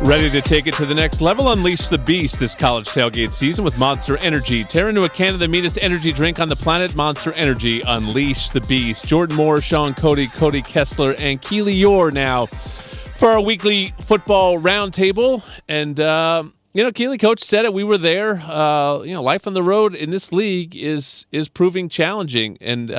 Ready to take it to the next level? Unleash the beast this college tailgate season with Monster Energy. Tear into a can of the meanest energy drink on the planet, Monster Energy. Unleash the beast. Jordan Moore, Sean Cody, Cody Kessler, and Keely Orr now for our weekly football roundtable. And, Keely, Coach said it. We were there. Life on the road in this league is proving challenging. And,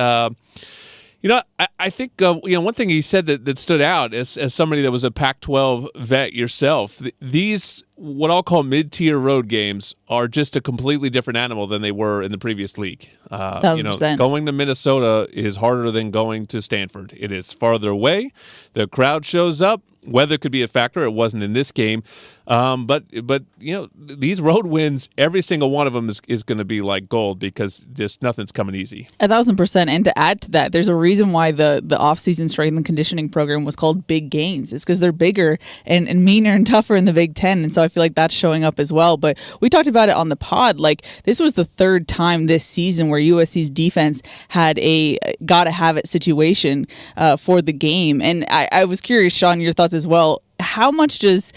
I think, one thing he said that stood out as somebody that was a Pac-12 vet yourself, these what I'll call mid-tier road games are just a completely different animal than they were in the previous league. 1,000%. Going to Minnesota is harder than going to Stanford. It is farther away. The crowd shows up. Weather could be a factor. It wasn't in this game. But these road wins, every single one of them is going to be like gold because just nothing's coming easy. 1,000%. And to add to that, there's a reason why the off-season strength and conditioning program was called Big Gains. It's because they're bigger and meaner and tougher in the Big Ten. And so I feel like that's showing up as well. But we talked about it on the pod. Like, this was the third time this season where USC's defense had a gotta-have-it situation for the game. And I was curious, Sean, your thoughts as well. How much does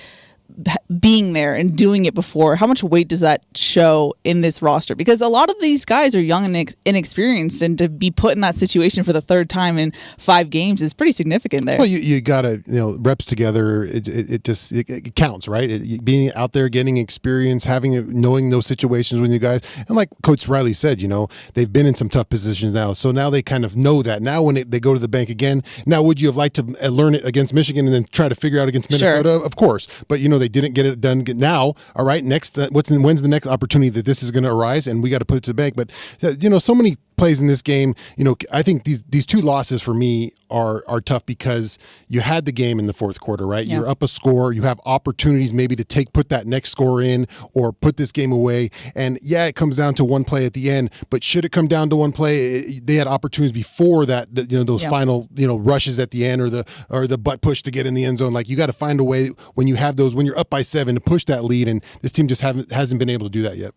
being there and doing it before, how much weight does that show in this roster? Because a lot of these guys are young and inexperienced, and to be put in that situation for the third time in 5 games is pretty significant there. Well, you got to, reps together. It counts, right? Being out there, getting experience, knowing those situations with you guys. And like Coach Riley said, they've been in some tough positions now. So now they kind of know that. Now when they go to the bank again, now would you have liked to learn it against Michigan and then try to figure out against Minnesota? Sure. Of course. But, they didn't get it done now. All right, when's the next opportunity that this is going to arise, and we got to put it to the bank. But so many plays in this game. I think these 2 losses for me are tough because you had the game in the fourth quarter, right? Yeah. You're up a score. You have opportunities maybe to put that next score in or put this game away. And yeah, it comes down to one play at the end. But should it come down to one play? They had opportunities before that. Those final rushes at the end or the butt push to get in the end zone. Like, you got to find a way when you have those, when you're up by 7, to push that lead. And this team just hasn't been able to do that yet.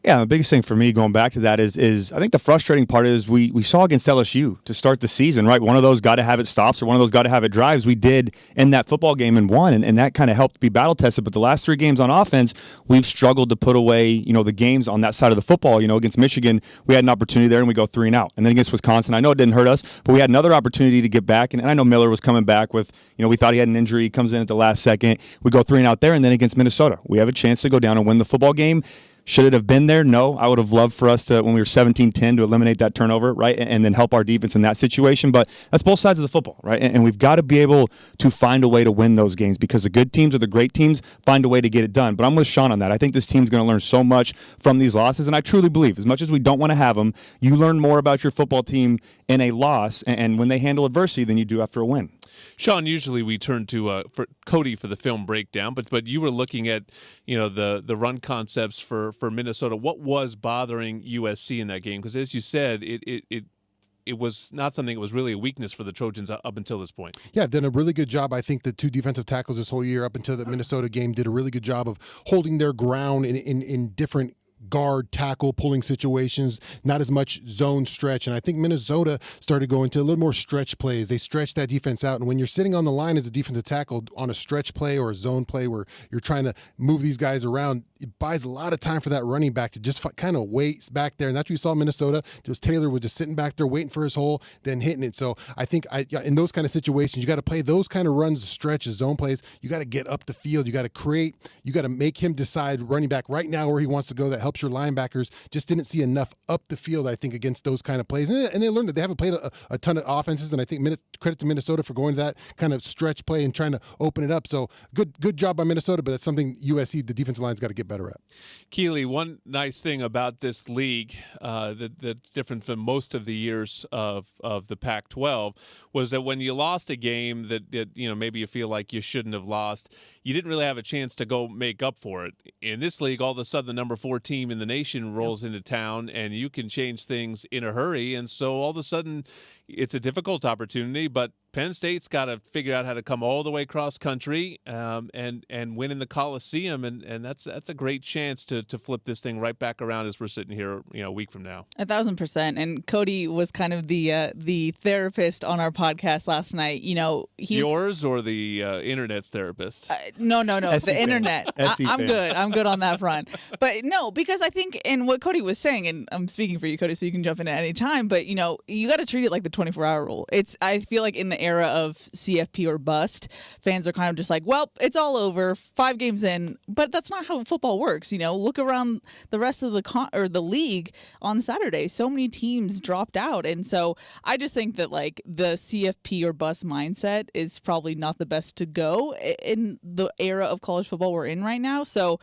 Yeah, the biggest thing for me going back to that is I think the frustrating part is we saw against LSU to start the season, right? One of those got-to-have-it stops or one of those got-to-have-it drives we did in that football game and won, and that kind of helped be battle-tested. But the last 3 games on offense, we've struggled to put away, the games on that side of the football. Against Michigan, we had an opportunity there and we go 3 and out. And then against Wisconsin, I know it didn't hurt us, but we had another opportunity to get back. And I know Miller was coming back with, we thought he had an injury. He comes in at the last second. We go 3 and out there, and then against Minnesota, we have a chance to go down and win the football game. Should it have been there? No. I would have loved for us to, when we were 17-10, to eliminate that turnover, right, and then help our defense in that situation. But that's both sides of the football, right? And we've got to be able to find a way to win those games because the good teams or the great teams find a way to get it done. But I'm with Sean on that. I think this team's going to learn so much from these losses, and I truly believe, as much as we don't want to have them, you learn more about your football team in a loss and when they handle adversity than you do after a win. Sean, usually we turn to for Cody for the film breakdown, but you were looking at the run concepts for Minnesota. What was bothering USC in that game? Because as you said, it was not something that was really a weakness for the Trojans up until this point. Yeah, done a really good job. I think the 2 defensive tackles this whole year up until the Minnesota game did a really good job of holding their ground in different guard, tackle, pulling situations, not as much zone stretch. And I think Minnesota started going to a little more stretch plays. They stretched that defense out. And when you're sitting on the line as a defensive tackle on a stretch play or a zone play where you're trying to move these guys around, it buys a lot of time for that running back to just kind of wait back there. And that's what you saw in Minnesota. Just Taylor was just sitting back there waiting for his hole, then hitting it. So I think in those kind of situations, you got to play those kind of runs, stretches, zone plays. You got to get up the field. You got to create. You got to make him decide running back right now where he wants to go. That helps your linebackers. Just didn't see enough up the field, I think, against those kind of plays. And they learned that they haven't played a ton of offenses. And I think credit to Minnesota for going to that kind of stretch play and trying to open it up. So good job by Minnesota, but that's something USC, the defensive line's got to get better at. Keely, one nice thing about this league that's different from most of the years of the Pac-12 was that when you lost a game that maybe you feel like you shouldn't have lost, you didn't really have a chance to go make up for it. In this league, all of a sudden the number 4 team in the nation rolls into town, and you can change things in a hurry. And so all of a sudden it's a difficult opportunity, but Penn State's got to figure out how to come all the way cross country and win in the Coliseum, and that's a great chance to flip this thing right back around as we're sitting here, a week from now. 1,000%. And Cody was kind of the therapist on our podcast last night. He's yours or the internet's therapist? No, the internet. I'm good. I'm good on that front. But no, because I think, and what Cody was saying, and I'm speaking for you, Cody, so you can jump in at any time. But you got to treat it like the 24-hour rule. I feel like in the era of CFP or bust, fans are kind of just like, well, it's all over, 5 games in, but that's not how football works. Look around the rest of the league on Saturday. So many teams dropped out, and so I just think that like the CFP or bust mindset is probably not the best to go in the era of college football we're in right now. So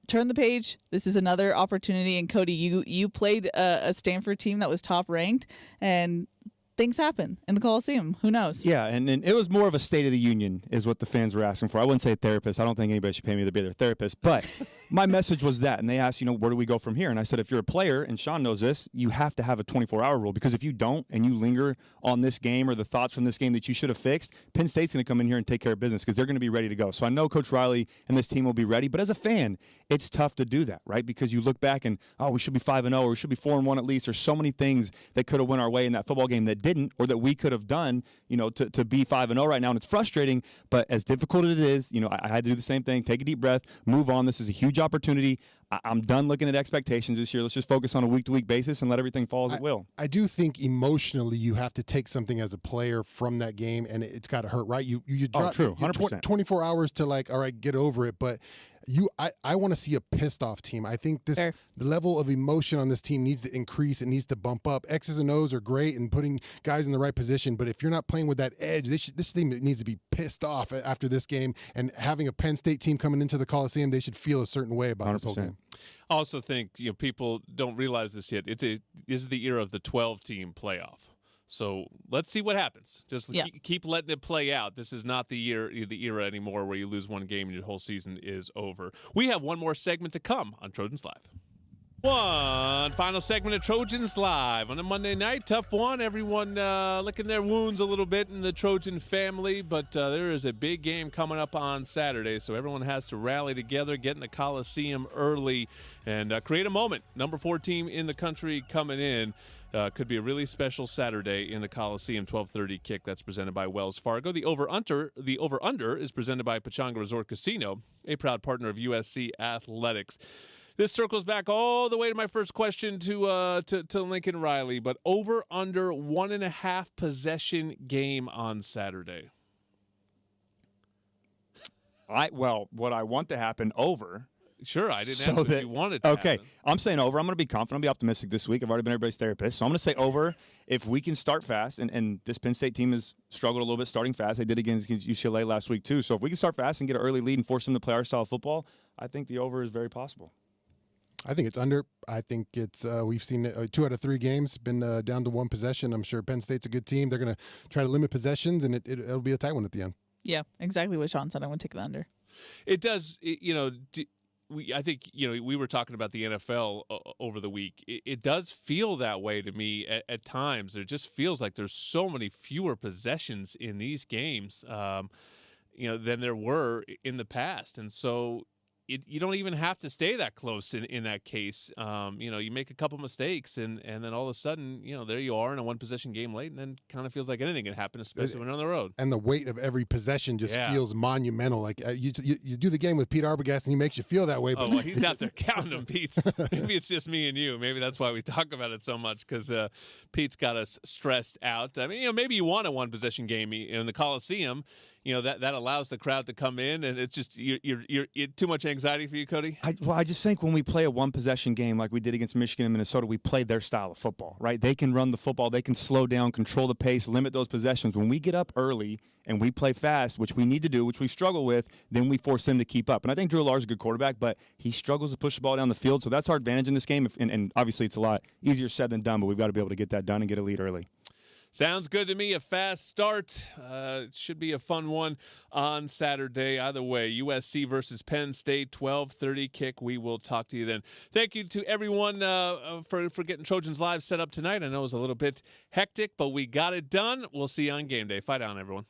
turn the page. This is another opportunity. And Cody, you played a Stanford team that was top ranked, and things happen in the Coliseum. Who knows? Yeah, and it was more of a State of the Union is what the fans were asking for. I wouldn't say therapist. I don't think anybody should pay me to be their therapist. But my message was that. And they asked, where do we go from here? And I said, if you're a player, and Sean knows this, you have to have a 24-hour rule. Because if you don't and you linger on this game or the thoughts from this game that you should have fixed, Penn State's going to come in here and take care of business because they're going to be ready to go. So I know Coach Riley and this team will be ready. But as a fan, it's tough to do that, right? Because you look back and, we should be 5-0 or we should be 4-1 at least. There's so many things that could have went our way in that football game that didn't, or that we could have done, to be 5-0 right now. And it's frustrating, but as difficult as it is, I had to do the same thing, take a deep breath, move on. This is a huge opportunity. I'm done looking at expectations this year. Let's just focus on a week-to-week basis and let everything fall as it will. I do think emotionally you have to take something as a player from that game, and it's got to hurt, right? You drop, true, 100%. 24 hours to all right, get over it, but I want to see a pissed off team. I think the level of emotion on this team needs to increase. It needs to bump up. X's and O's are great and putting guys in the right position, but if you're not playing with that edge, this team needs to be pissed off after this game. And having a Penn State team coming into the Coliseum, they should feel a certain way about 100%. This whole game. I also think people don't realize this yet. This is the era of the 12-team playoff. So let's see what happens. Just keep letting it play out. This is not the era anymore where you lose one game and your whole season is over. We have one more segment to come on Trojans Live. One final segment of Trojans Live on a Monday night. Tough one. Everyone licking their wounds a little bit in the Trojan family, but there is a big game coming up on Saturday, so everyone has to rally together, get in the Coliseum early, and create a moment. Number 4 team in the country coming in. Could be a really special Saturday in the Coliseum. 12:30 kick. That's presented by Wells Fargo. The over-under is presented by Pechanga Resort Casino, a proud partner of USC Athletics. This circles back all the way to my first question to Lincoln Riley, but over under 1.5 possession game on Saturday. What I want to happen over. Sure, I didn't ask if you wanted to. Okay, happen. I'm saying over. I'm going to be confident. I'll be optimistic this week. I've already been everybody's therapist, so I'm going to say over. If we can start fast, and this Penn State team has struggled a little bit starting fast. They did against UCLA last week too. So if we can start fast and get an early lead and force them to play our style of football, I think the over is very possible. I think it's under. I think it's we've seen 2 out of 3 games been down to 1 possession. I'm sure Penn State's a good team. They're going to try to limit possessions, and it'll be a tight one at the end. Yeah, exactly what Sean said. I want to take the under. It does. I think we were talking about the NFL over the week. It does feel that way to me at times. It just feels like there's so many fewer possessions in these games, than there were in the past, and so. You don't even have to stay that close in that case. You make a couple mistakes, and then all of a sudden, there you are in a 1-possession game late, and then kind of feels like anything can happen, especially when you're on the road. And the weight of every possession just feels monumental. Like you do the game with Pete Arbogast, and he makes you feel that way. But he's out there counting them, Pete. Maybe it's just me and you. Maybe that's why we talk about it so much, because Pete's got us stressed out. I mean, maybe you want a 1-possession game in the Coliseum. That allows the crowd to come in, and it's just you're too much anxiety for you, Cody? I just think when we play a 1-possession game like we did against Michigan and Minnesota, we play their style of football, right? They can run the football, they can slow down, control the pace, limit those possessions. When we get up early and we play fast, which we need to do, which we struggle with, then we force them to keep up. And I think Drew Allar's a good quarterback, but he struggles to push the ball down the field, so that's our advantage in this game. And obviously it's a lot easier said than done, but we've got to be able to get that done and get a lead early. Sounds good to me. A fast start. It should be a fun one on Saturday. Either way, USC versus Penn State, 12:30 kick. We will talk to you then. Thank you to everyone for getting Trojans Live set up tonight. I know it was a little bit hectic, but we got it done. We'll see you on game day. Fight on, everyone.